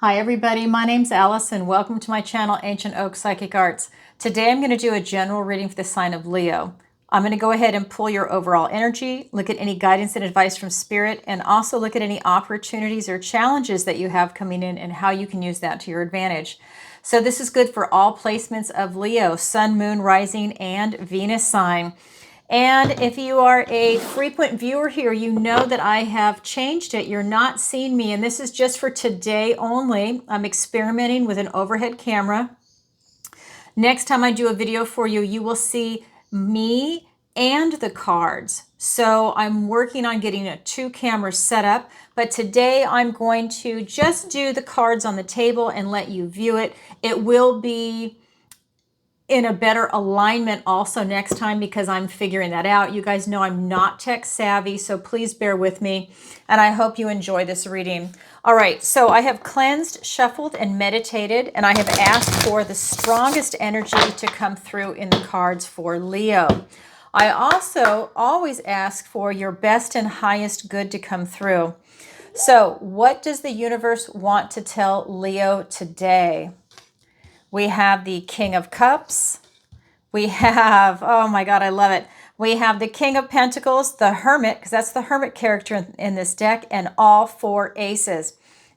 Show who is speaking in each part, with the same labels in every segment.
Speaker 1: Hi everybody, my name's Alison. Welcome to my channel, Ancient Oak Psychic Arts. Today I'm going to do a general reading for the sign of Leo. I'm going to go ahead and pull your overall energy, look at any guidance and advice from Spirit, and also look at any opportunities or challenges that you have coming in and how you can use that to your advantage. So this is good for all placements of Leo, Sun, Moon, Rising, and Venus sign. And if you are a frequent viewer here, you know that I have changed it. You're not seeing me, and this is just for today only. I'm experimenting with an overhead camera. Next time I do a video for you, you will see me and the cards. So I'm working on getting a 2 cameras set up, but today I'm going to just do the cards on the table and let you view it. It will be in a better alignment also next time because I'm figuring that out. You guys know I'm not tech savvy, so please bear with me, and I hope you enjoy this reading. All right, so I have cleansed, shuffled, and meditated, and I have asked for the strongest energy to come through in the cards for Leo. I also always ask for your best and highest good to come through. So what does the universe want to tell Leo today? We have the King of Cups. We have, oh my God, I love it. We have the King of Pentacles, the Hermit, because that's the Hermit character in this deck, and all 4 aces.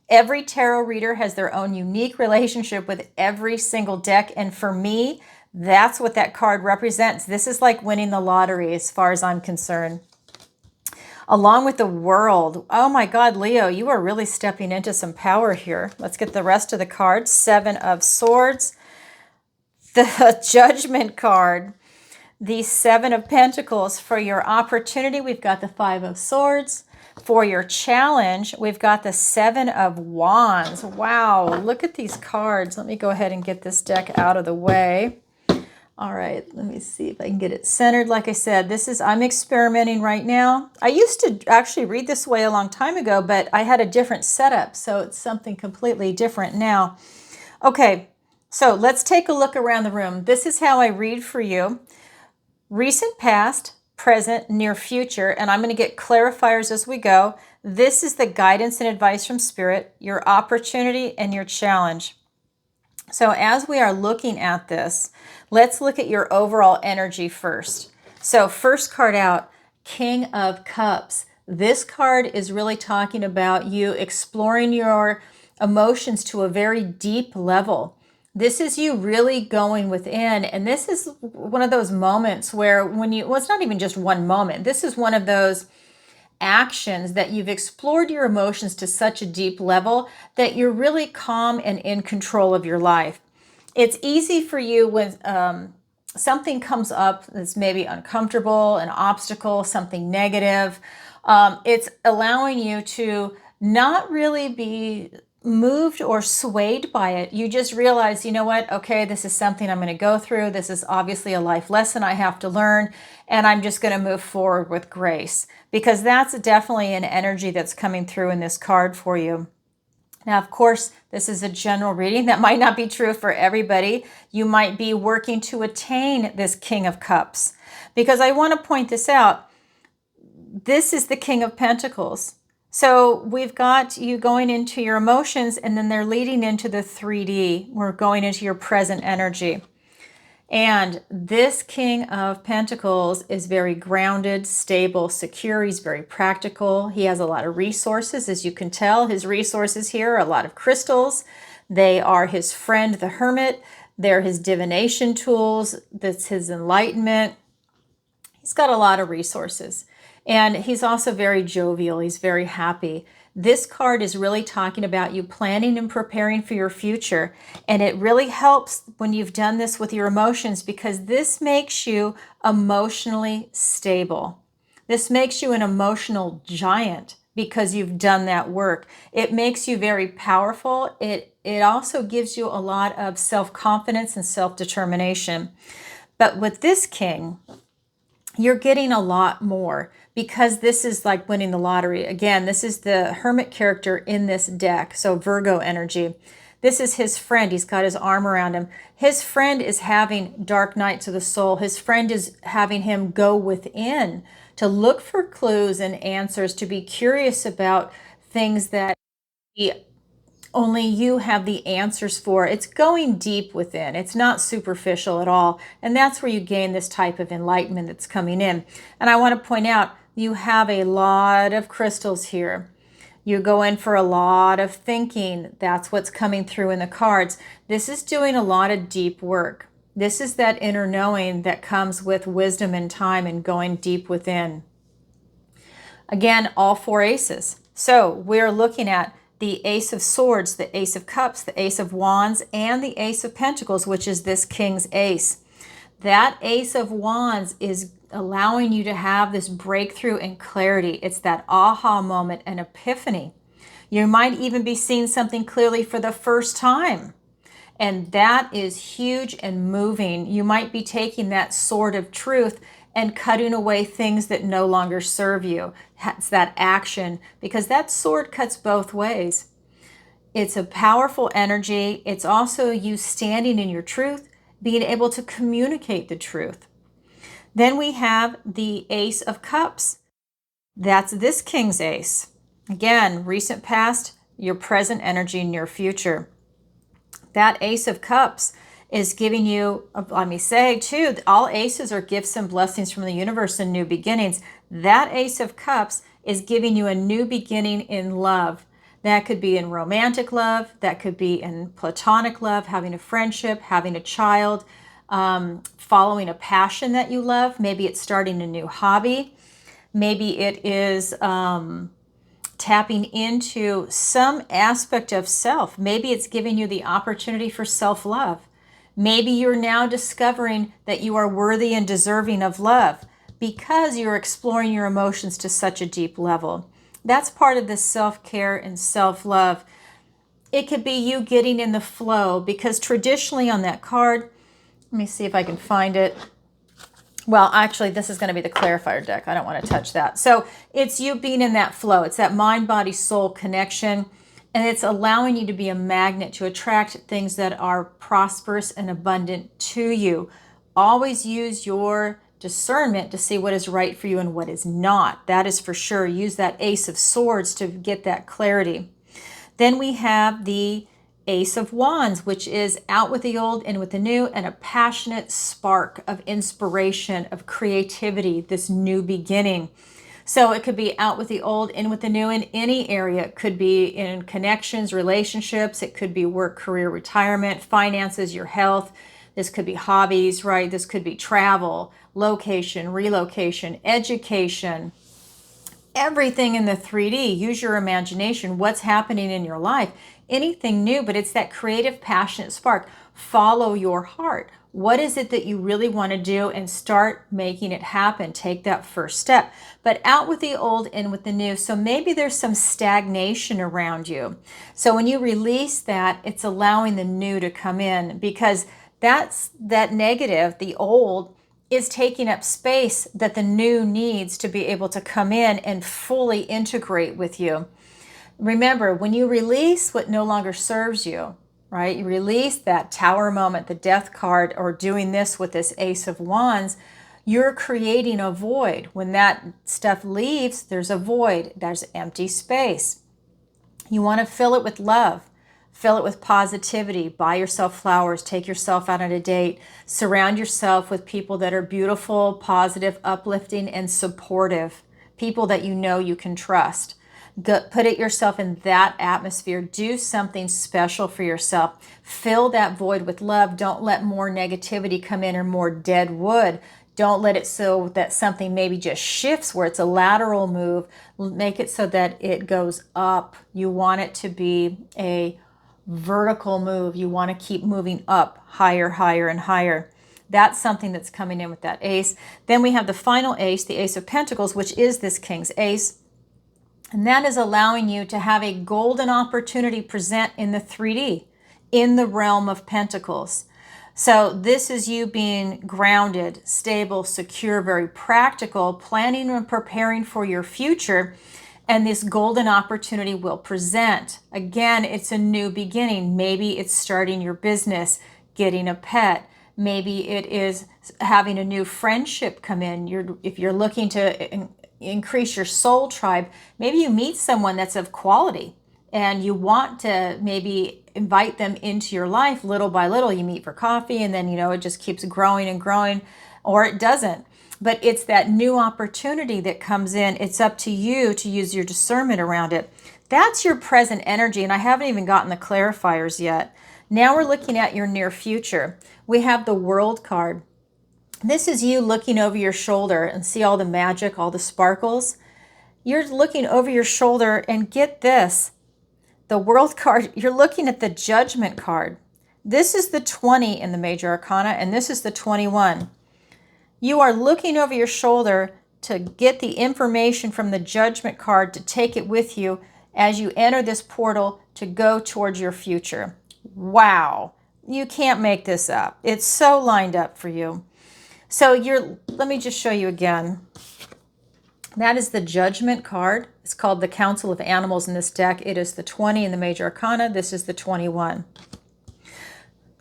Speaker 1: Every tarot reader has their own unique relationship with every single deck, and for me, that's what that card represents. This is like winning the lottery as far as I'm concerned. Along with the World. Oh my God, Leo, you are really stepping into some power here. Let's get the rest of the cards. 7 of Swords, the Judgment card, the 7 of Pentacles. For your opportunity, we've got the 5 of Swords. For your challenge, we've got the 7 of Wands. Wow, look at these cards. Let me go ahead and get this deck out of the way. All right, let me see if I can get it centered. Like I said, I'm experimenting right now. I used to actually read this way a long time ago, but I had a different setup, so it's something completely different now. Okay, so let's take a look around the room. This is how I read for you. Recent past, present, near future, and I'm going to get clarifiers as we go. This is the guidance and advice from Spirit, your opportunity and your challenge. So as we are looking at this, let's look at your overall energy first. So first card out, King of Cups. This card is really talking about you exploring your emotions to a very deep level. This is you really going within, and this is one of those moments where well, it's not even just one moment. This is one of those actions that you've explored your emotions to such a deep level that you're really calm and in control of your life. It's easy for you when something comes up that's maybe uncomfortable, an obstacle, something negative. It's allowing you to not really be moved or swayed by it. You just realize, you know what, okay, this is something I'm going to go through. This is obviously a life lesson I have to learn, and I'm just going to move forward with grace, because that's definitely an energy that's coming through in this card for you. Now, of course, this is a general reading. That might not be true for everybody. You might be working to attain this King of Cups, because I want to point this out. This is the King of Pentacles. So we've got you going into your emotions, and then they're leading into the 3D. We're going into your present energy. And this King of Pentacles is very grounded, stable, secure. He's very practical. He has a lot of resources, as you can tell. His resources here are a lot of crystals. They are his friend, the Hermit. They're his divination tools. That's his enlightenment. He's got a lot of resources. And he's also very jovial. He's very happy. This card is really talking about you planning and preparing for your future. And it really helps when you've done this with your emotions, because this makes you emotionally stable. This makes you an emotional giant because you've done that work. It makes you very powerful. It also gives you a lot of self-confidence and self-determination. But with this king, you're getting a lot more, because this is like winning the lottery. Again, this is the Hermit character in this deck, so Virgo energy. This is his friend. He's got his arm around him. His friend is having dark nights of the soul. His friend is having him go within to look for clues and answers, to be curious about things that he only you have the answers for. It's going deep within. It's not superficial at all. And that's where you gain this type of enlightenment that's coming in. And I want to point out, you have a lot of crystals here. You go in for a lot of thinking. That's what's coming through in the cards. This is doing a lot of deep work. This is that inner knowing that comes with wisdom and time and going deep within. Again, all four aces. So we're looking at the Ace of Swords, the Ace of Cups, the Ace of Wands, and the Ace of Pentacles, which is this King's Ace. That Ace of Wands is allowing you to have this breakthrough and clarity. It's that aha moment and epiphany. You might even be seeing something clearly for the first time. And that is huge and moving. You might be taking that sword of truth and cutting away things that no longer serve you. It's that action, because that sword cuts both ways. It's a powerful energy. It's also you standing in your truth, being able to communicate the truth. Then we have the Ace of Cups. That's this King's Ace. Again, recent past, your present energy, and your future. That Ace of Cups is giving you, let me say too, all aces are gifts and blessings from the universe and new beginnings. That Ace of Cups is giving you a new beginning in love. That could be in romantic love, that could be in platonic love, having a friendship, having a child, following a passion that you love. Maybe it's starting a new hobby. Maybe it is tapping into some aspect of self. Maybe it's giving you the opportunity for self-love. Maybe you're now discovering that you are worthy and deserving of love because you're exploring your emotions to such a deep level. That's part of this self-care and self-love. It could be you getting in the flow, because traditionally on that card, let me see if I can find it. Well, actually, this is going to be the clarifier deck. I don't want to touch that. So it's you being in that flow. It's that mind, body, soul connection. And it's allowing you to be a magnet to attract things that are prosperous and abundant to you. Always use your discernment to see what is right for you and what is not. That is for sure. Use that Ace of Swords to get that clarity. Then we have the Ace of Wands, which is out with the old, in with the new, and a passionate spark of inspiration, of creativity, this new beginning. So it could be out with the old, in with the new in any area. It could be in connections, relationships. It could be work, career, retirement, finances, your health. This could be hobbies, right? This could be travel, location, relocation, education, everything in the 3D. Use your imagination. What's happening in your life? Anything new, but it's that creative, passionate spark. Follow your heart. What is it that you really want to do, and start making it happen? Take that first step. But out with the old, in with the new. So maybe there's some stagnation around you. So when you release that, it's allowing the new to come in, because that's that negative, the old, is taking up space that the new needs to be able to come in and fully integrate with you. Remember, when you release what no longer serves you, right? You release that Tower moment, the Death card, or doing this with this Ace of Wands, you're creating a void. When that stuff leaves, there's a void. There's empty space. You want to fill it with love. Fill it with positivity. Buy yourself flowers. Take yourself out on a date. Surround yourself with people that are beautiful, positive, uplifting, and supportive. People that you know you can trust. Put it yourself in that atmosphere. Do something special for yourself. Fill that void with love. Don't let more negativity come in or more dead wood. Don't let it so that something maybe just shifts where it's a lateral move. Make it so that it goes up. You want it to be a vertical move. You want to keep moving up, higher, higher, and higher. That's something that's coming in with that ace. Then we have the final ace, the Ace of Pentacles, which is this King's Ace. And that is allowing you to have a golden opportunity present in the 3D, in the realm of Pentacles. So this is you being grounded, stable, secure, very practical, planning and preparing for your future. And this golden opportunity will present. Again, it's a new beginning. Maybe it's starting your business, getting a pet. Maybe it is having a new friendship come in. If you're looking to increase your soul tribe, maybe you meet someone that's of quality and you want to maybe invite them into your life little by little. You meet for coffee, and then, it just keeps growing and growing, or it doesn't. But it's that new opportunity that comes in. It's up to you to use your discernment around it. That's your present energy, and I haven't even gotten the clarifiers yet. Now we're looking at your near future. We have the World card. This is you looking over your shoulder and see all the magic, all the sparkles. You're looking over your shoulder, and get this, the World card, you're looking at the Judgment card. This is the 20 in the Major Arcana, and this is the 21. You are looking over your shoulder to get the information from the Judgment card, to take it with you as you enter this portal to go towards your future. Wow, you can't make this up. It's so lined up for you. So let me just show you again. That is the Judgment card. It's called the Council of Animals in this deck. It is the 20 in the Major Arcana. This is the 21.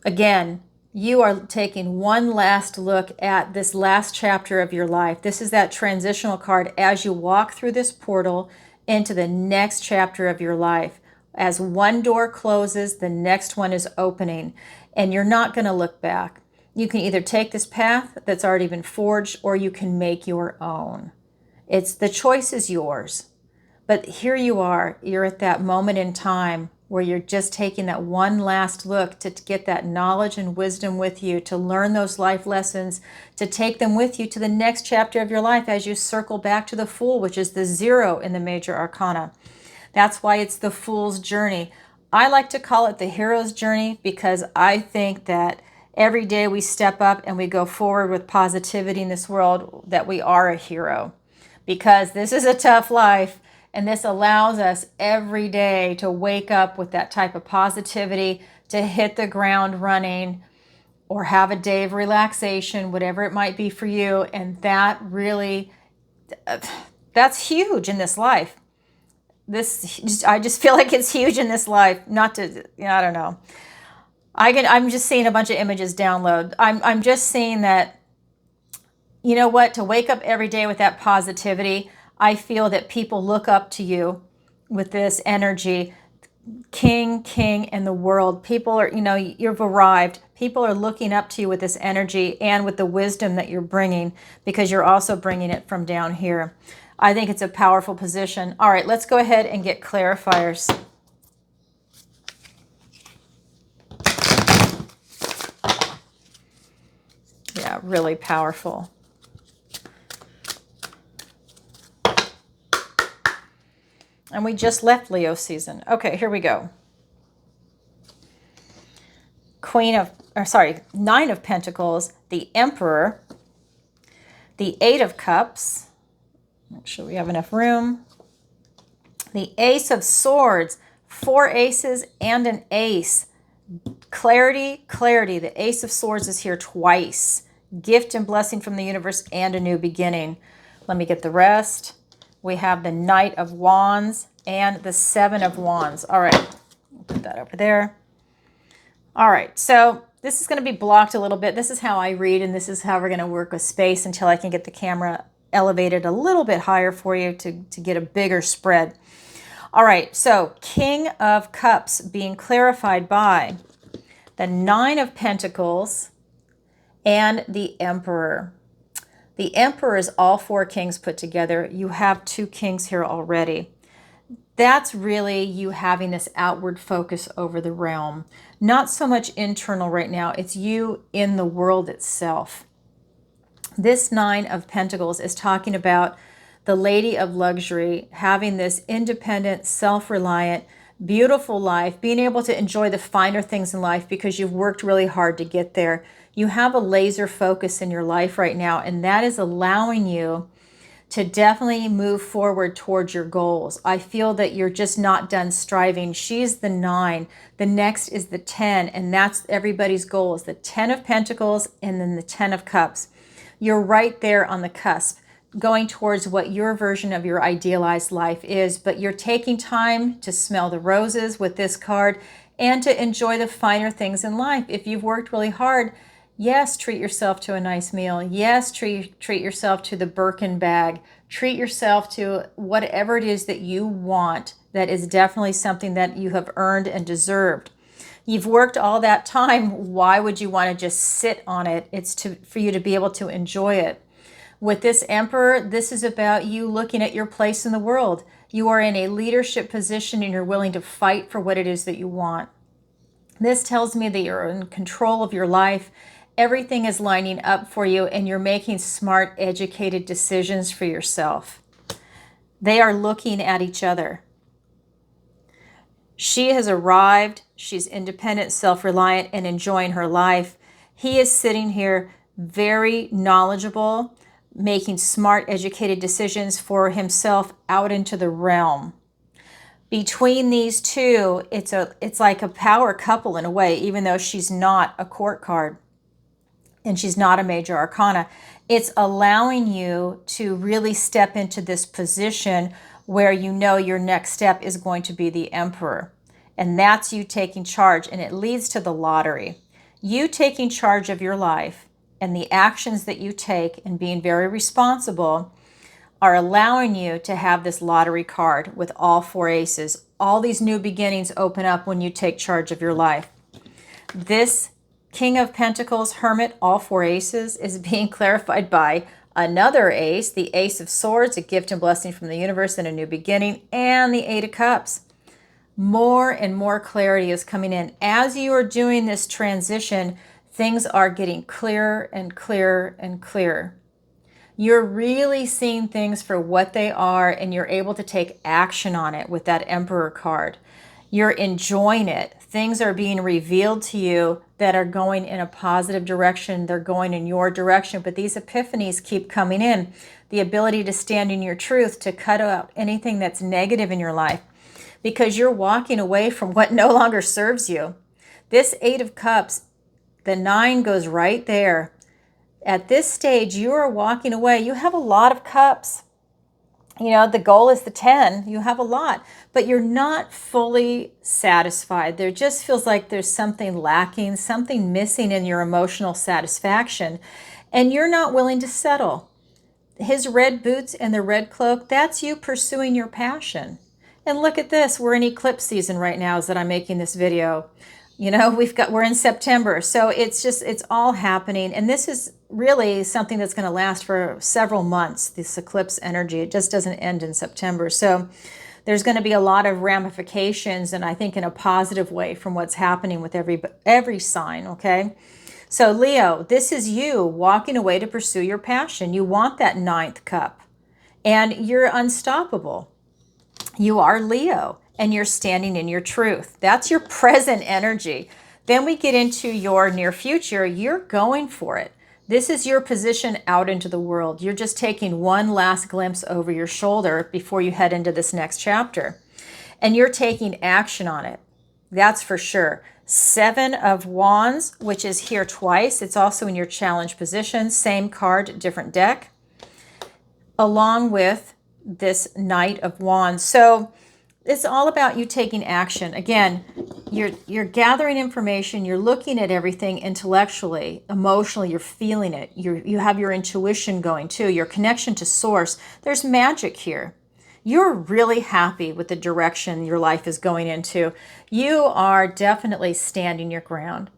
Speaker 1: Again, you are taking one last look at this last chapter of your life. This is that transitional card as you walk through this portal into the next chapter of your life. As one door closes, the next one is opening, and you're not going to look back. You can either take this path that's already been forged, or you can make your own. The choice is yours. But here you are, you're at that moment in time where you're just taking that one last look to get that knowledge and wisdom with you, to learn those life lessons, to take them with you to the next chapter of your life as you circle back to the Fool, which is the 0 in the Major Arcana. That's why it's the Fool's journey. I like to call it the hero's journey, because I think that every day we step up and we go forward with positivity in this world, that we are a hero. Because this is a tough life, and this allows us every day to wake up with that type of positivity, to hit the ground running, or have a day of relaxation, whatever it might be for you. And that really, that's huge in this life. I just feel like it's huge in this life. I don't know. I'm just seeing a bunch of images download. I'm just seeing that, you know what, to wake up every day with that positivity. I feel that people look up to you with this energy. King, and the world. People are, you've arrived. People are looking up to you with this energy and with the wisdom that you're bringing, because you're also bringing it from down here. I think it's a powerful position. All right, let's go ahead and get clarifiers. Yeah, really powerful. And we just left Leo season. Okay, here we go. 9 of Pentacles, the Emperor, the 8 of Cups. Make sure we have enough room. The Ace of Swords, 4 aces and an ace. Clarity. The Ace of Swords is here twice. Gift and blessing from the universe and a new beginning. Let me get the rest. We have the Knight of Wands and the 7 of Wands. All right, put that over there. All right, so this is going to be blocked a little bit. This is how I read, and this is how we're going to work with space until I can get the camera elevated a little bit higher for you to get a bigger spread. All right, so King of Cups being clarified by the 9 of Pentacles and the Emperor. The Emperor is all 4 kings put together. You have 2 kings here already. That's really you having this outward focus over the realm. Not so much internal right now. It's you in the world itself. This 9 of Pentacles is talking about the Lady of Luxury, having this independent, self-reliant, beautiful life, being able to enjoy the finer things in life because you've worked really hard to get there. You have a laser focus in your life right now, and that is allowing you to definitely move forward towards your goals. I feel that you're just not done striving. She's the 9. The next is the 10, and that's everybody's goal, is the 10 of Pentacles and then the 10 of Cups. You're right there on the cusp, going towards what your version of your idealized life is, but you're taking time to smell the roses with this card and to enjoy the finer things in life. If you've worked really hard, yes, treat yourself to a nice meal. Yes, treat yourself to the Birkin bag. Treat yourself to whatever it is that you want that is definitely something that you have earned and deserved. You've worked all that time. Why would you want to just sit on it? It's for you to be able to enjoy it. With this Emperor, this is about you looking at your place in the world. You are in a leadership position and you're willing to fight for what it is that you want. This tells me that you're in control of your life. Everything is lining up for you and you're making smart, educated decisions for yourself. They are looking at each other. She has arrived. She's independent, self-reliant, and enjoying her life. He is sitting here very knowledgeable, making smart, educated decisions for himself out into the realm. Between these two, it's like a power couple in a way, even though she's not a court card and she's not a major arcana. It's allowing you to really step into this position where you know your next step is going to be the Emperor. And that's you taking charge, and it leads to the lottery. You taking charge of your life and the actions that you take and being very responsible are allowing you to have this lottery card with all 4 aces. All these new beginnings open up when you take charge of your life. This King of Pentacles, Hermit, all 4 aces, is being clarified by another ace, the Ace of Swords, a gift and blessing from the universe and a new beginning, and the 8 of Cups. More and more clarity is coming in. As you are doing this transition, things are getting clearer and clearer and clearer. You're really seeing things for what they are, and you're able to take action on it with that Emperor card. You're enjoying it. Things are being revealed to you that are going in a positive direction. They're going in your direction, but these epiphanies keep coming in. The ability to stand in your truth, to cut out anything that's negative in your life, because you're walking away from what no longer serves you. This 8 of Cups, the 9 goes right there. At this stage, you are walking away. You have a lot of cups. You know, the goal is the 10. You have a lot, but you're not fully satisfied. There just feels like there's something lacking, something missing in your emotional satisfaction, and you're not willing to settle. His red boots and the red cloak, that's you pursuing your passion. And look at this. We're in eclipse season right now as that I'm making this video. You know, we're in September. So it's all happening. And this is really something that's going to last for several months, this eclipse energy. It just doesn't end in September. So there's going to be a lot of ramifications, and I think in a positive way, from what's happening with every sign, okay? So Leo, this is you walking away to pursue your passion. You want that 9th cup, and you're unstoppable. You are Leo, and you're standing in your truth. That's your present energy. Then we get into your near future. You're going for it. This is your position out into the world. You're just taking one last glimpse over your shoulder before you head into this next chapter. And you're taking action on it. That's for sure. 7 of Wands, which is here twice. It's also in your challenge position. Same card, different deck. Along with this Knight of Wands. So it's all about you taking action. Again, you're gathering information, you're looking at everything intellectually, emotionally, you're feeling it. You have your intuition going too, your connection to source. There's magic here. You're really happy with the direction your life is going into. You are definitely standing your ground.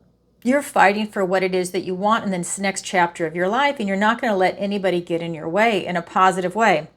Speaker 1: You're fighting for what it is that you want in this next chapter of your life, and you're not going to let anybody get in your way in a positive way.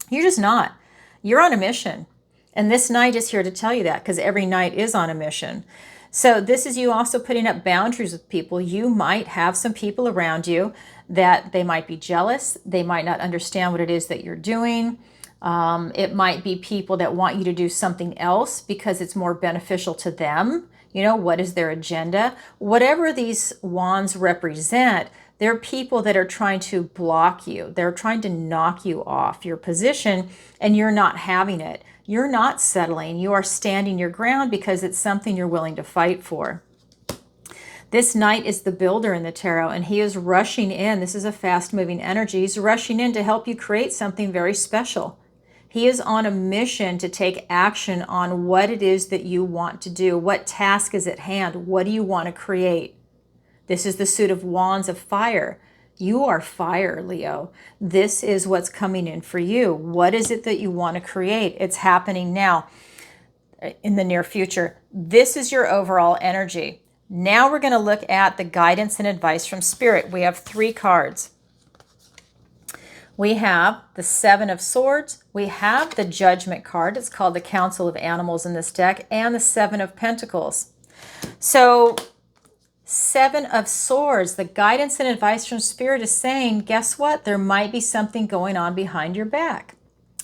Speaker 1: You're just not. You're on a mission. And this night is here to tell you that, because every night is on a mission. So this is you also putting up boundaries with people. You might have some people around you that they might be jealous. They might not understand what it is that you're doing. It might be people that want you to do something else because it's more beneficial to them. You know, what is their agenda? Whatever these wands represent, they're people that are trying to block you. They're trying to knock you off your position, and you're not having it. You're not settling. You are standing your ground because it's something you're willing to fight for. This Knight is the builder in the tarot, and he is rushing in. This is a fast-moving energy. He's rushing in to help you create something very special. He is on a mission to take action on what it is that you want to do. What task is at hand? What do you want to create? This is the suit of Wands of fire. You are fire, Leo. This is what's coming in for you. What is it that you want to create? It's happening now. in the near future. This is your overall energy. Now we're going to look at the guidance and advice from Spirit. We have 3 cards. We have the 7 of Swords. We have the Judgment card. It's called the Council of Animals in this deck, and the 7 of Pentacles. So 7 of Swords, the guidance and advice from Spirit is saying, guess what? There might be something going on behind your back.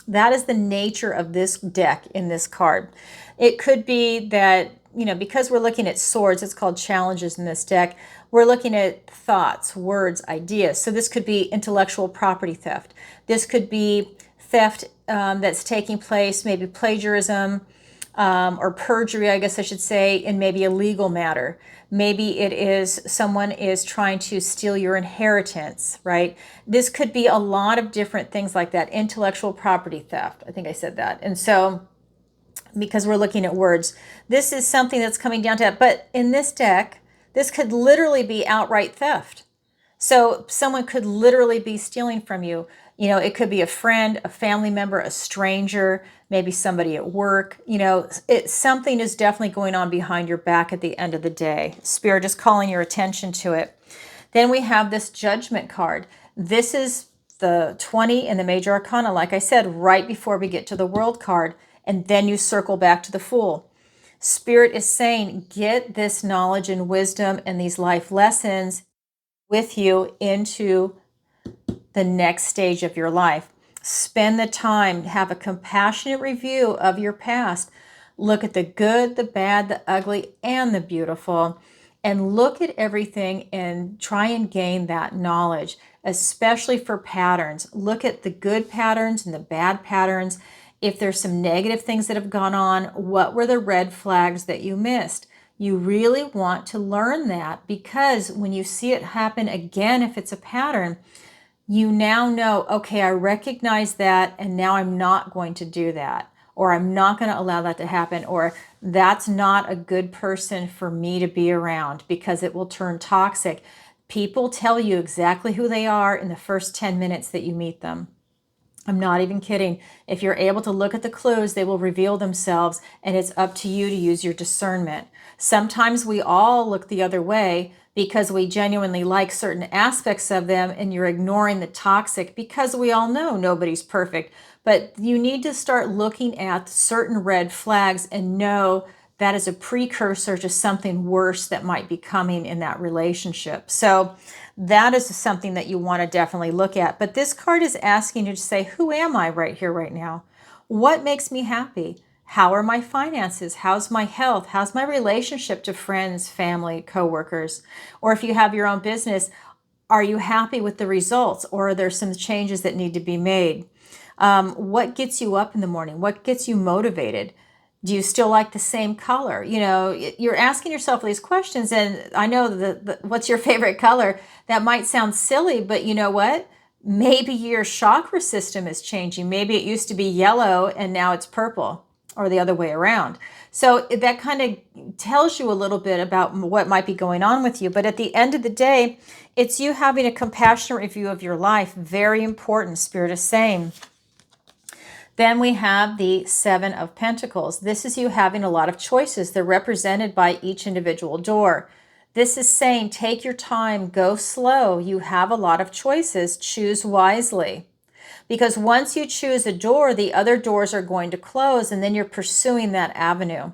Speaker 1: That is the nature of this deck in this card. It could be that, because we're looking at swords, it's called challenges in this deck. We're looking at thoughts, words, ideas. So this could be intellectual property theft. This could be theft that's taking place, maybe plagiarism or perjury, I guess I should say, in maybe a legal matter. Maybe it is someone is trying to steal your inheritance, right? This could be a lot of different things like that. Intellectual property theft. I think I said that. And so, because we're looking at words, this is something that's coming down to that. But in this deck, this could literally be outright theft. So someone could literally be stealing from you. It could be a friend, a family member, a stranger, maybe somebody at work. Something is definitely going on behind your back at the end of the day. Spirit is calling your attention to it. Then we have this Judgment card. This is the 20 in the Major Arcana, like I said, right before we get to the World card, and then you circle back to the Fool. Spirit is saying, get this knowledge and wisdom and these life lessons with you into the next stage of your life. Spend the time, have a compassionate review of your past. Look at the good, the bad, the ugly, and the beautiful, and look at everything and try and gain that knowledge, especially for patterns. Look at the good patterns and the bad patterns. If there's some negative things that have gone on, what were the red flags that you missed? You really want to learn that, because when you see it happen again, if it's a pattern, you now know, okay, I recognize that, and now I'm not going to do that, or I'm not going to allow that to happen, or that's not a good person for me to be around because it will turn toxic. People tell you exactly who they are in the first 10 minutes that you meet them. I'm not even kidding. If you're able to look at the clues, they will reveal themselves, and it's up to you to use your discernment. Sometimes we all look the other way because we genuinely like certain aspects of them, and you're ignoring the toxic, because we all know nobody's perfect. But you need to start looking at certain red flags and know that is a precursor to something worse that might be coming in that relationship. So that is something that you want to definitely look at. But this card is asking you to say, who am I right here, right now? What makes me happy? How are my finances? How's my health? How's my relationship to friends, family, coworkers? Or if you have your own business, are you happy with the results, or are there some changes that need to be made? What gets you up in the morning? What gets you motivated? Do you still like the same color? You're asking yourself these questions, and I know that what's your favorite color? That might sound silly, but you know what? Maybe your chakra system is changing. Maybe it used to be yellow and now it's purple, or the other way around. So that kind of tells you a little bit about what might be going on with you. But at the end of the day, it's you having a compassionate review of your life. Very important, Spirit is saying. Then we have the 7 of Pentacles. This is you having a lot of choices. They're represented by each individual door. This is saying, take your time, go slow. You have a lot of choices. Choose wisely. Because once you choose a door, the other doors are going to close, and then you're pursuing that avenue.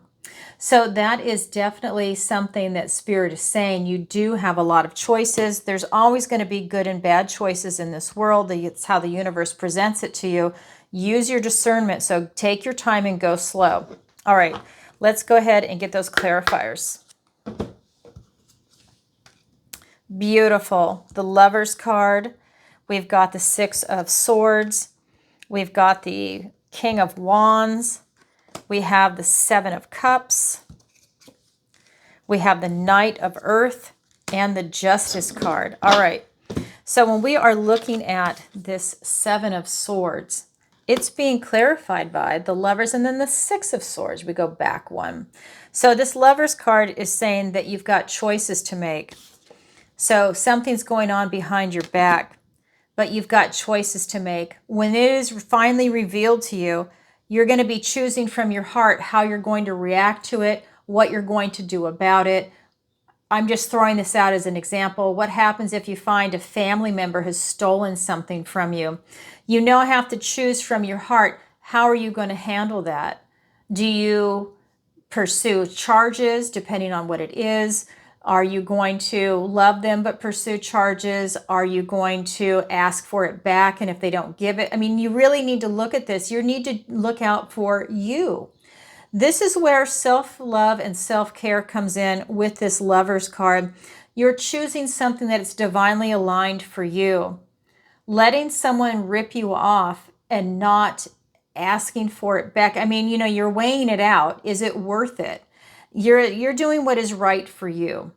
Speaker 1: So that is definitely something that Spirit is saying. You do have a lot of choices. There's always going to be good and bad choices in this world. It's how the universe presents it to you. Use your discernment. So take your time and go slow. All right, let's go ahead and get those clarifiers. Beautiful. The Lovers card. We've got the 6 of Swords. We've got the King of Wands. We have the 7 of Cups. We have the Knight of Earth and the Justice card. All right. So when we are looking at this 7 of Swords, it's being clarified by the Lovers and then the 6 of Swords. We go back one. So this Lovers card is saying that you've got choices to make. So something's going on behind your back, but you've got choices to make. When it is finally revealed to you, You're going to be choosing from your heart how you're going to react to it, what you're going to do about it. I'm just throwing this out as an example. What happens if you find a family member has stolen something from you? You now have to choose from your heart, how are you going to handle that? Do you pursue charges depending on what it is? Are you going to love them but pursue charges? Are you going to ask for it back? And if they don't give it, I mean, you really need to look at this. You need to look out for you. This is where self-love and self-care comes in with this Lover's card. You're choosing something that is divinely aligned for you. Letting someone rip you off and not asking for it back. I mean, you know, you're weighing it out. Is it worth it? You're doing what is right for you.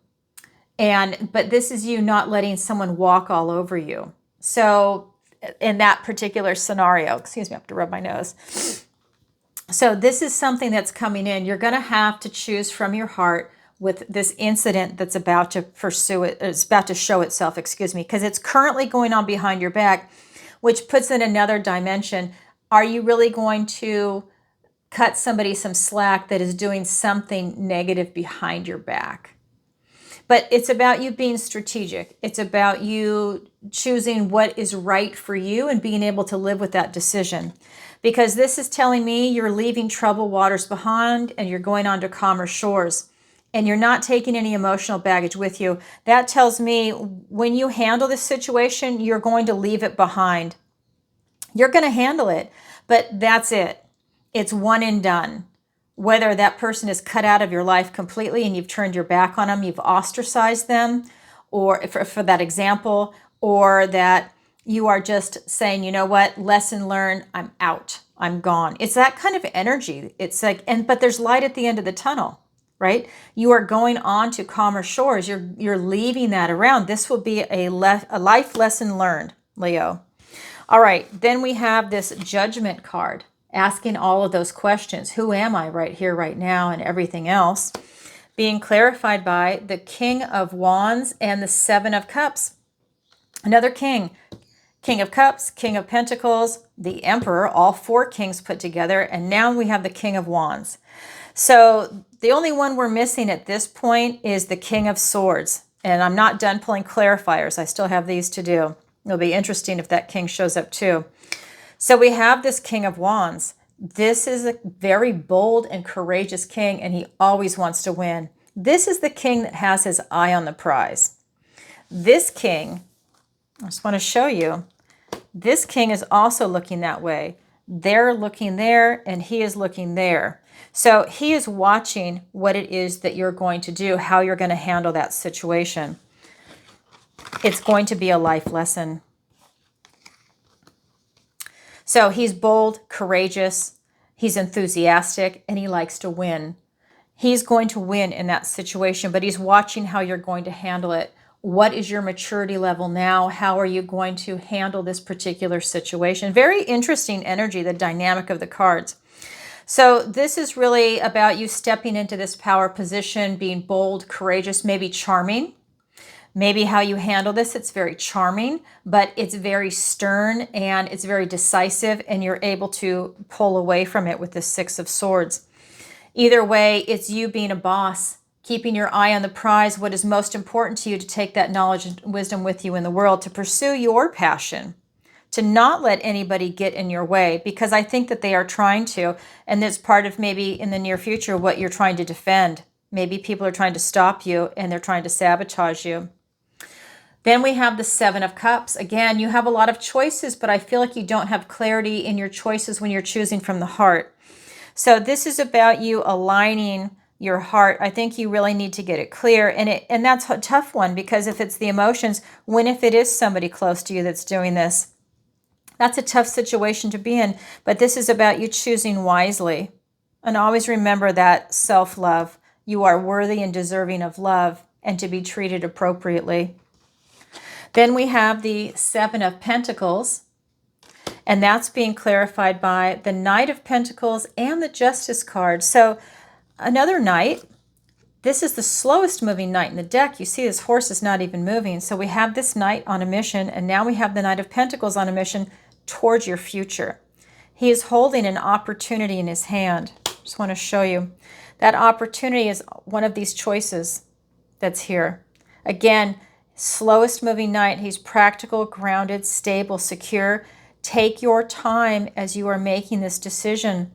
Speaker 1: But this is you not letting someone walk all over you. So in that particular scenario, excuse me, I have to rub my nose. So this is something that's coming in. You're going to have to choose from your heart with this incident that's about to pursue it. It's about to show itself, excuse me, because it's currently going on behind your back, which puts in another dimension. Are you really going to cut somebody some slack that is doing something negative behind your back? But it's about you being strategic. It's about you choosing what is right for you and being able to live with that decision. Because this is telling me you're leaving troubled waters behind and you're going on to calmer shores. And you're not taking any emotional baggage with you. That tells me when you handle this situation, you're going to leave it behind. You're going to handle it, but that's it. It's one and done. Whether that person is cut out of your life completely and you've turned your back on them, you've ostracized them, or for that example, or that you are just saying, you know what, lesson learned, I'm out, I'm gone. It's that kind of energy. It's like, but there's light at the end of the tunnel, right? You are going on to calmer shores. You're leaving that around. This will be a life lesson learned, Leo. All right, then we have this Judgment card, asking all of those questions. Who am I right here, right now, and everything else? Being clarified by the King of Wands and the Seven of Cups. Another king. King of Cups, King of Pentacles, the Emperor, all four kings put together, and now we have the King of Wands. So the only one we're missing at this point is the King of Swords. And I'm not done pulling clarifiers. I still have these to do. It'll be interesting if that king shows up too. So we have this King of Wands. This is a very bold and courageous king, and he always wants to win. This is the king that has his eye on the prize. This king, I just want to show you, this king is also looking that way. They're looking there, and he is looking there. So he is watching what it is that you're going to do, how you're going to handle that situation. It's going to be a life lesson. So he's bold, courageous, he's enthusiastic, and he likes to win. He's going to win in that situation, but he's watching how you're going to handle it. What is your maturity level now? How are you going to handle this particular situation? Very interesting energy, the dynamic of the cards. So this is really about you stepping into this power position, being bold, courageous, maybe charming. Maybe how you handle this, it's very charming, but it's very stern and it's very decisive, and you're able to pull away from it with the Six of Swords. Either way, it's you being a boss, keeping your eye on the prize, what is most important to you, to take that knowledge and wisdom with you in the world, to pursue your passion, to not let anybody get in your way, because I think that they are trying to, and that's part of maybe in the near future what you're trying to defend. Maybe people are trying to stop you and they're trying to sabotage you. Then we have the Seven of Cups. Again, you have a lot of choices, but I feel like you don't have clarity in your choices when you're choosing from the heart. So this is about you aligning your heart. I think you really need to get it clear. And that's a tough one, because if it's the emotions, if it is somebody close to you that's doing this, that's a tough situation to be in. But this is about you choosing wisely. And always remember that self-love. You are worthy and deserving of love and to be treated appropriately. Then we have the Seven of Pentacles, and that's being clarified by the Knight of Pentacles and the Justice card. So another knight. This is the slowest moving knight in the deck. You see this horse is not even moving. So we have this knight on a mission, and now we have the Knight of Pentacles on a mission towards your future. He is holding an opportunity in his hand. Just want to show you. That opportunity is one of these choices that's here. Again, slowest moving knight. He's practical, grounded, stable, secure. Take your time as you are making this decision.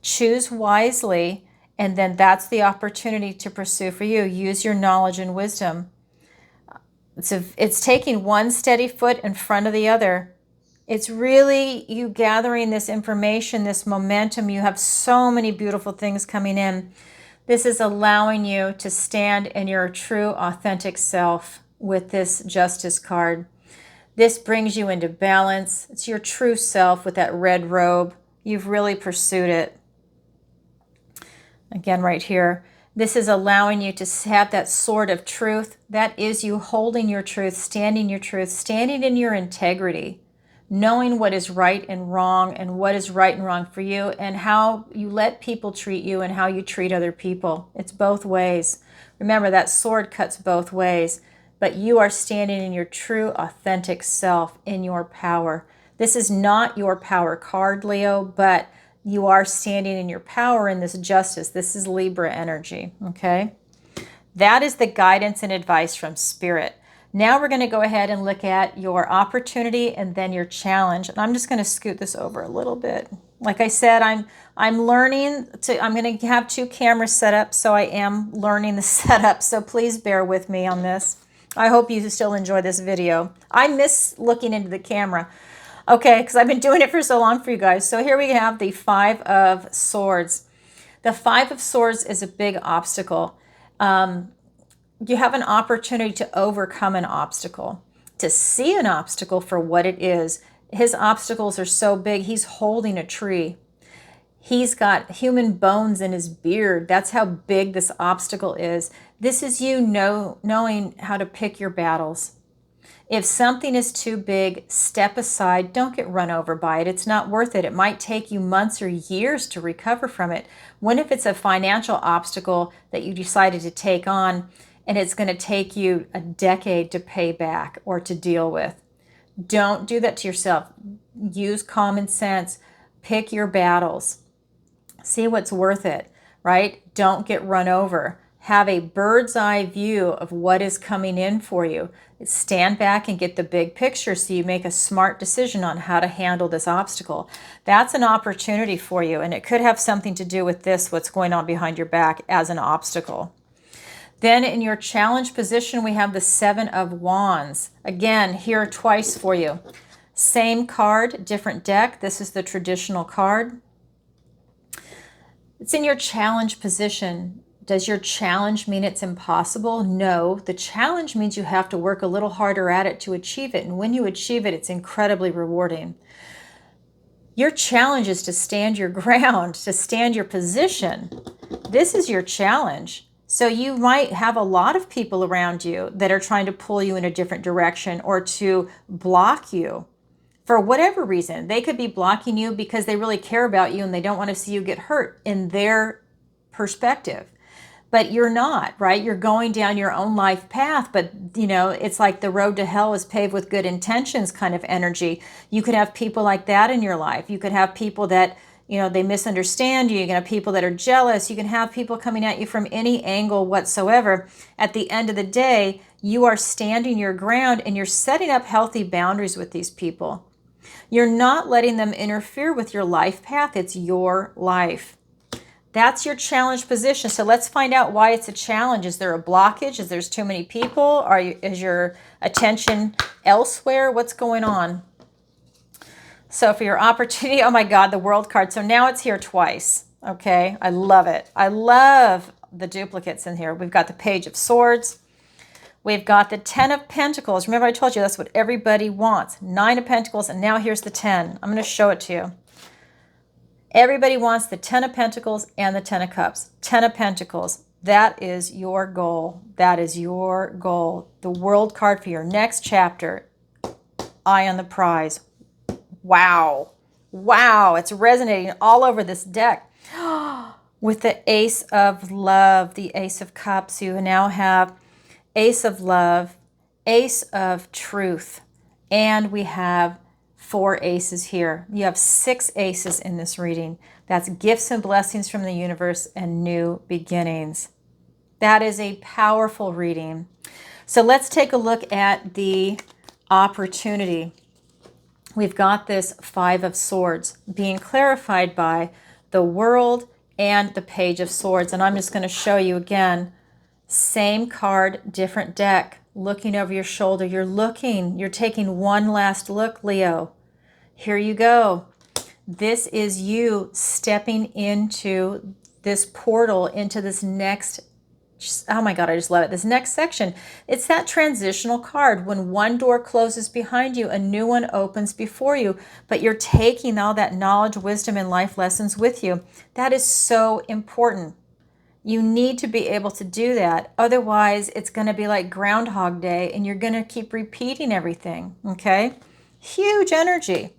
Speaker 1: Choose wisely, and then that's the opportunity to pursue for you. Use your knowledge and wisdom. It's taking one steady foot in front of the other. It's really you gathering this information, this momentum. You have so many beautiful things coming in. This is allowing you to stand in your true, authentic self with this Justice card. This brings you into balance. It's your true self with that red robe. You've really pursued it. Again, right here. This is allowing you to have that sword of truth. That is you holding your truth, standing in your integrity, knowing what is right and what is right and wrong for you, and how you let people treat you and how you treat other people. It's both ways. Remember, that sword cuts both ways, but you are standing in your true, authentic self, in your power. This is not your power card, Leo, but you are standing in your power in this justice. This is Libra energy, okay? That is the guidance and advice from Spirit. Now we're going to go ahead and look at your opportunity and then your challenge. And I'm just going to scoot this over a little bit. Like I said, I'm learning to, I'm going to have 2 cameras set up, so I am learning the setup. So please bear with me on this. I hope you still enjoy this video. I miss looking into the camera. Okay, because I've been doing it for so long for you guys. So here we have the 5 of Swords. The 5 of Swords is a big obstacle. You have an opportunity to overcome an obstacle, to see an obstacle for what it is. His obstacles are so big, he's holding a tree. He's got human bones in his beard. That's how big this obstacle is. This is you knowing how to pick your battles. If something is too big, step aside. Don't get run over by it. It's not worth it. It might take you months or years to recover from it. What if it's a financial obstacle that you decided to take on and it's going to take you a decade to pay back or to deal with? Don't do that to yourself. Use common sense. Pick your battles. See what's worth it, right? Don't get run over. Have a bird's eye view of what is coming in for you. Stand back and get the big picture so you make a smart decision on how to handle this obstacle. That's an opportunity for you, and it could have something to do with this, what's going on behind your back as an obstacle. Then in your challenge position, we have the 7 of Wands. Again, here twice for you. Same card, different deck. This is the traditional card. It's in your challenge position. Does your challenge mean it's impossible? No. The challenge means you have to work a little harder at it to achieve it. And when you achieve it, it's incredibly rewarding. Your challenge is to stand your ground, to stand your position. This is your challenge. So you might have a lot of people around you that are trying to pull you in a different direction or to block you for whatever reason. They could be blocking you because they really care about you and they don't want to see you get hurt in their perspective. But you're not, right? You're going down your own life path, but you know, it's like the road to hell is paved with good intentions kind of energy. You could have people like that in your life. You could have people that, you know, they misunderstand you. You can have people that are jealous. You can have people coming at you from any angle whatsoever. At the end of the day, you are standing your ground and you're setting up healthy boundaries with these people. You're not letting them interfere with your life path. It's your life. That's your challenge position. So let's find out why it's a challenge. Is there a blockage? Is there too many people? Is your attention elsewhere? What's going on? So for your opportunity, oh my God, the World card. So now it's here twice. Okay, I love it. I love the duplicates in here. We've got the Page of Swords. We've got the 10 of Pentacles. Remember I told you that's what everybody wants. 9 of Pentacles, and now here's the 10. I'm going to show it to you. Everybody wants the 10 of Pentacles and the 10 of Cups. 10 of Pentacles. That is your goal. That is your goal. The World card for your next chapter. Eye on the prize. Wow. Wow. It's resonating all over this deck. With the Ace of Love, the Ace of Cups, you now have Ace of Love, Ace of Truth, and we have 4 aces here. You have 6 aces in this reading. That's gifts and blessings from the universe and new beginnings. That is a powerful reading. So let's take a look at the opportunity. We've got this 5 of Swords being clarified by the World and the Page of Swords. And I'm just going to show you again, same card, different deck, looking over your shoulder. You're taking one last look, Leo. Here you go. This is you stepping into this portal, into this next, oh my God, I just love it. This next section, it's that transitional card. When one door closes behind you, a new one opens before you, but you're taking all that knowledge, wisdom, and life lessons with you. That is so important. You need to be able to do that. Otherwise, it's going to be like Groundhog Day and you're going to keep repeating everything, okay? Huge energy.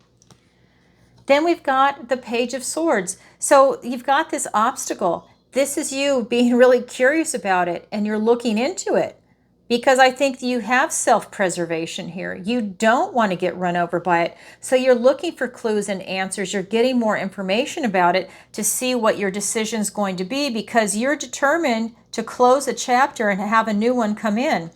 Speaker 1: Then we've got the Page of Swords. So you've got this obstacle. This is you being really curious about it and you're looking into it because I think you have self-preservation here. You don't want to get run over by it. So you're looking for clues and answers. You're getting more information about it to see what your decision is going to be because you're determined to close a chapter and have a new one come in.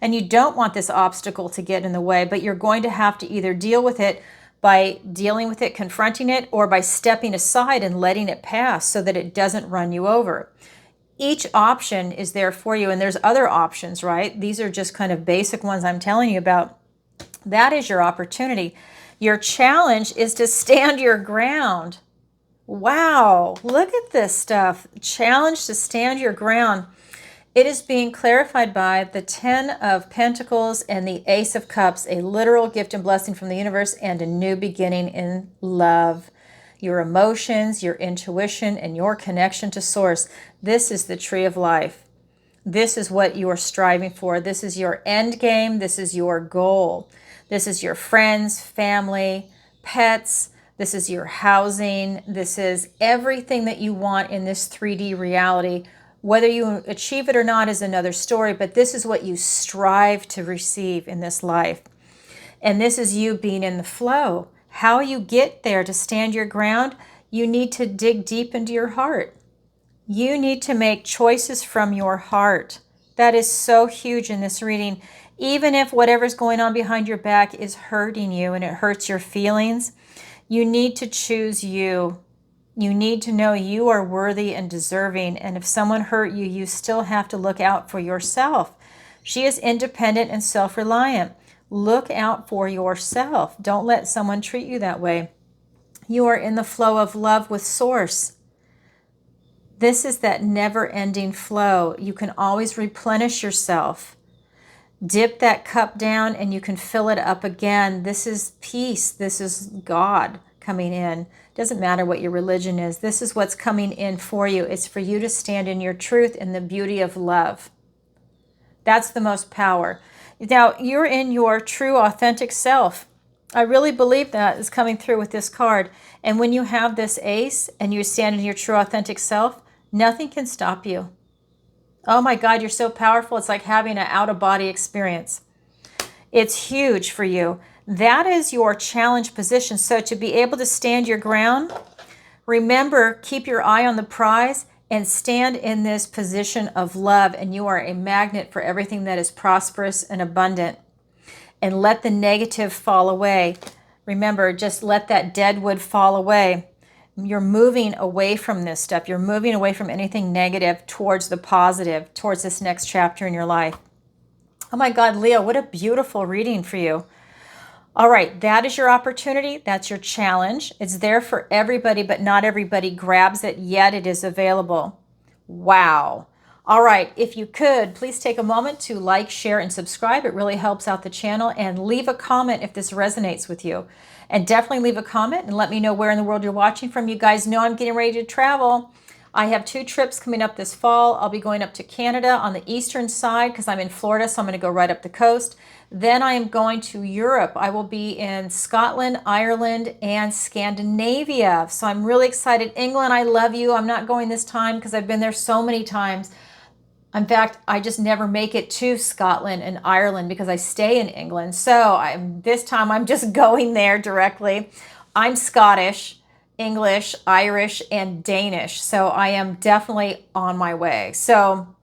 Speaker 1: And you don't want this obstacle to get in the way, but you're going to have to either deal with it by dealing with it, confronting it, or by stepping aside and letting it pass so that it doesn't run you over. Each option is there for you, and there's other options, right? These are just kind of basic ones I'm telling you about. That is your opportunity. Your challenge is to stand your ground. Wow, look at this stuff. Challenge to stand your ground. It is being clarified by the 10 of Pentacles and the Ace of Cups, a literal gift and blessing from the universe and a new beginning in love. Your emotions, your intuition, and your connection to Source. This is the tree of life. This is what you are striving for. This is your end game. This is your goal. This is your friends, family, pets. This is your housing. This is everything that you want in this 3D reality. Whether you achieve it or not is another story, but this is what you strive to receive in this life. And this is you being in the flow. How you get there to stand your ground, you need to dig deep into your heart. You need to make choices from your heart. That is so huge in this reading. Even if whatever's going on behind your back is hurting you and it hurts your feelings, you need to choose you. You need to know you are worthy and deserving. And if someone hurt you, you still have to look out for yourself. She is independent and self-reliant. Look out for yourself. Don't let someone treat you that way. You are in the flow of love with Source. This is that never-ending flow. You can always replenish yourself. Dip that cup down and you can fill it up again. This is peace. This is God coming in. Doesn't matter what your religion is. This is what's coming in for you. It's for you to stand in your truth and the beauty of love. That's the most power. Now, you're in your true, authentic self. I really believe that is coming through with this card. And when you have this ace and you stand in your true, authentic self, nothing can stop you. Oh my God, you're so powerful. It's like having an out-of-body experience. It's huge for you. That is your challenge position. So to be able to stand your ground, remember, keep your eye on the prize and stand in this position of love. And you are a magnet for everything that is prosperous and abundant. And let the negative fall away. Remember, just let that dead wood fall away. You're moving away from this stuff. You're moving away from anything negative towards the positive, towards this next chapter in your life. Oh my God, Leo, what a beautiful reading for you. All right, that is your opportunity. That's your challenge. It's there for everybody, but not everybody grabs it yet. It is available. Wow. All right, if you could, please take a moment to like, share, and subscribe. It really helps out the channel. And leave a comment if this resonates with you. And definitely leave a comment and let me know where in the world you're watching from. You guys know I'm getting ready to travel. I have 2 trips coming up this fall. I'll be going up to Canada on the eastern side because I'm in Florida, so I'm going to go right up the coast. Then I am going to Europe. I will be in Scotland, Ireland, and Scandinavia. So I'm really excited. England, I love you. I'm not going this time because I've been there so many times. In fact, I just never make it to Scotland and Ireland because I stay in England. So this time I'm just going there directly. I'm Scottish, English, Irish, and Danish. So I am definitely on my way. So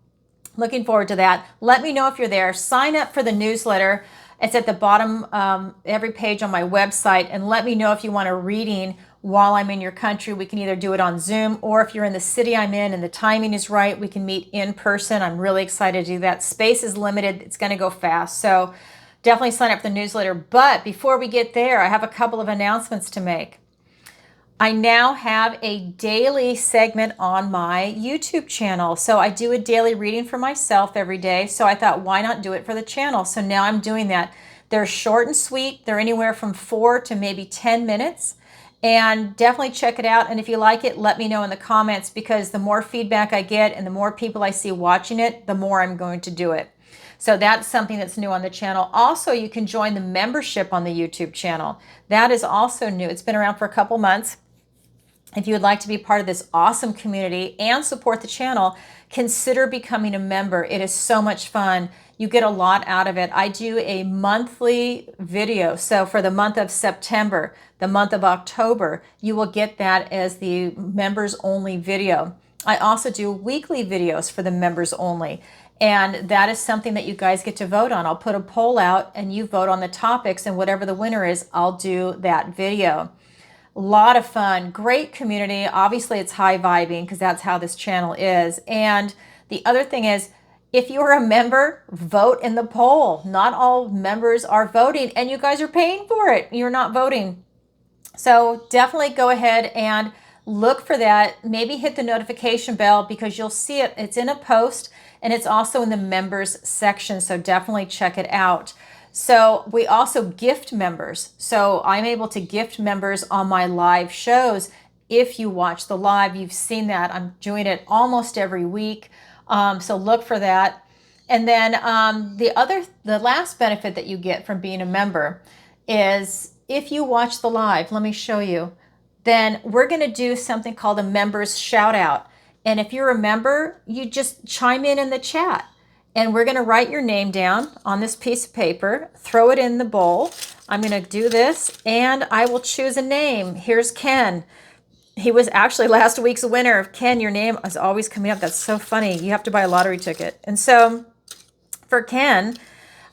Speaker 1: looking forward to that. Let me know if you're there. Sign up for the newsletter. It's at the bottom, every page on my website. And let me know if you want a reading while I'm in your country. We can either do it on Zoom, or if you're in the city I'm in and the timing is right, we can meet in person. I'm really excited to do that. Space is limited. It's going to go fast. So definitely sign up for the newsletter. But before we get there, I have a couple of announcements to make. I now have a daily segment on my YouTube channel. So I do a daily reading for myself every day. So I thought, why not do it for the channel? So now I'm doing that. They're short and sweet. They're anywhere from 4 to maybe 10 minutes. And definitely check it out. And if you like it, let me know in the comments, because the more feedback I get and the more people I see watching it, the more I'm going to do it. So that's something that's new on the channel. Also, you can join the membership on the YouTube channel. That is also new. It's been around for a couple months. If you would like to be part of this awesome community and support the channel, consider becoming a member. It is so much fun. You get a lot out of it. I do a monthly video. So for the month of September, the month of October, you will get that as the members only video. I also do weekly videos for the members only. And that is something that you guys get to vote on. I'll put a poll out and you vote on the topics, and whatever the winner is, I'll do that video. A lot of fun, great community. Obviously, it's high vibing because that's how this channel is. And the other thing is, if you're a member, vote in the poll. Not all members are voting, and you guys are paying for it. You're not voting. So definitely go ahead and look for that. Maybe hit the notification bell, because you'll see it. It's in a post, and it's also in the members section. So definitely check it out. So we also gift members. So I'm able to gift members on my live shows. If you watch the live, you've seen that. I'm doing it almost every week. So look for that. And then the last benefit that you get from being a member is, if you watch the live, let me show you, then we're going to do something called a members shout out. And if you're a member, you just chime in the chat. And we're going to write your name down on this piece of paper, throw it in the bowl. I'm going to do this, and I will choose a name. Here's Ken. He was actually last week's winner. Ken, your name is always coming up. That's so funny. You have to buy a lottery ticket. And so for Ken,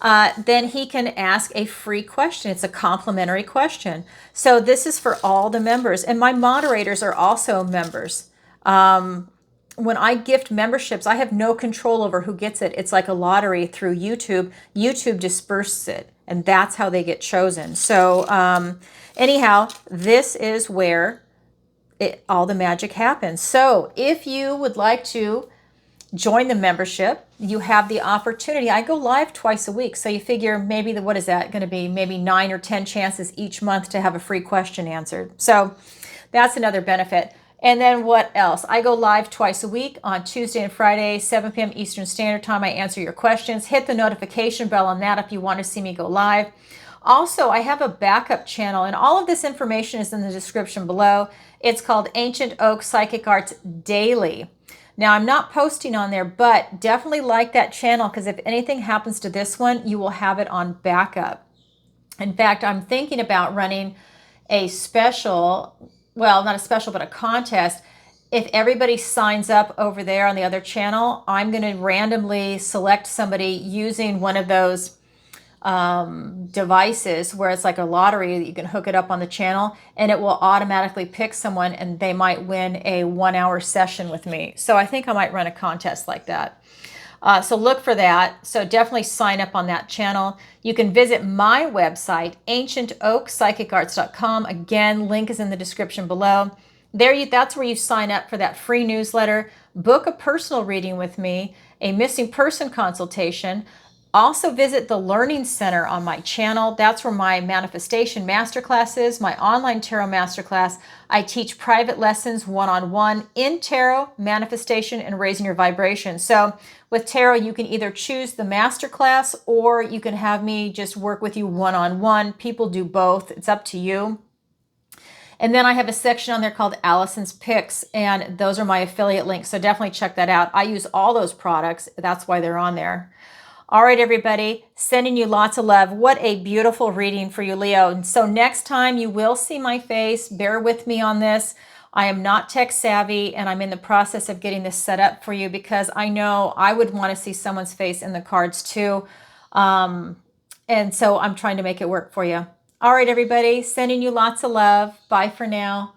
Speaker 1: then he can ask a free question. It's a complimentary question. So this is for all the members. And my moderators are also members. When I gift memberships, I have no control over who gets it. It's like a lottery through YouTube. YouTube disperses it, and that's how they get chosen. So anyhow, this is where all the magic happens. So if you would like to join the membership, you have the opportunity. I go live twice a week. So you figure maybe what is that going to be? Maybe 9 or 10 chances each month to have a free question answered. So that's another benefit. And then what else? I go live twice a week on Tuesday and Friday, 7 p.m. Eastern Standard Time. I answer your questions. Hit the notification bell on that if you want to see me go live. Also, I have a backup channel, and all of this information is in the description below. It's called Ancient Oak Psychic Arts Daily. Now, I'm not posting on there, but definitely like that channel, because if anything happens to this one, you will have it on backup. In fact, I'm thinking about running a special, well, not a special, but a contest. If everybody signs up over there on the other channel, I'm going to randomly select somebody using one of those devices where it's like a lottery that you can hook it up on the channel, and it will automatically pick someone, and they might win a 1-hour session with me. So I think I might run a contest like that. So look for that. So definitely sign up on that channel. You can visit my website, ancientoakpsychicarts.com. Again, link is in the description below. That's where you sign up for that free newsletter, book a personal reading with me, a missing person consultation. Also visit the Learning Center on my channel. That's where my Manifestation Masterclass is, my online tarot masterclass. I teach private lessons one-on-one in tarot, manifestation, and raising your vibration. So with tarot, you can either choose the masterclass, or you can have me just work with you one-on-one. People do both. It's up to you. And then I have a section on there called Allison's Picks, and those are my affiliate links. So definitely check that out. I use all those products. That's why they're on there. All right, everybody, sending you lots of love. What a beautiful reading for you, Leo. And so next time you will see my face. Bear with me on this. I am not tech savvy, and I'm in the process of getting this set up for you because I know I would want to see someone's face in the cards too. And so I'm trying to make it work for you. All right, everybody, sending you lots of love. Bye for now.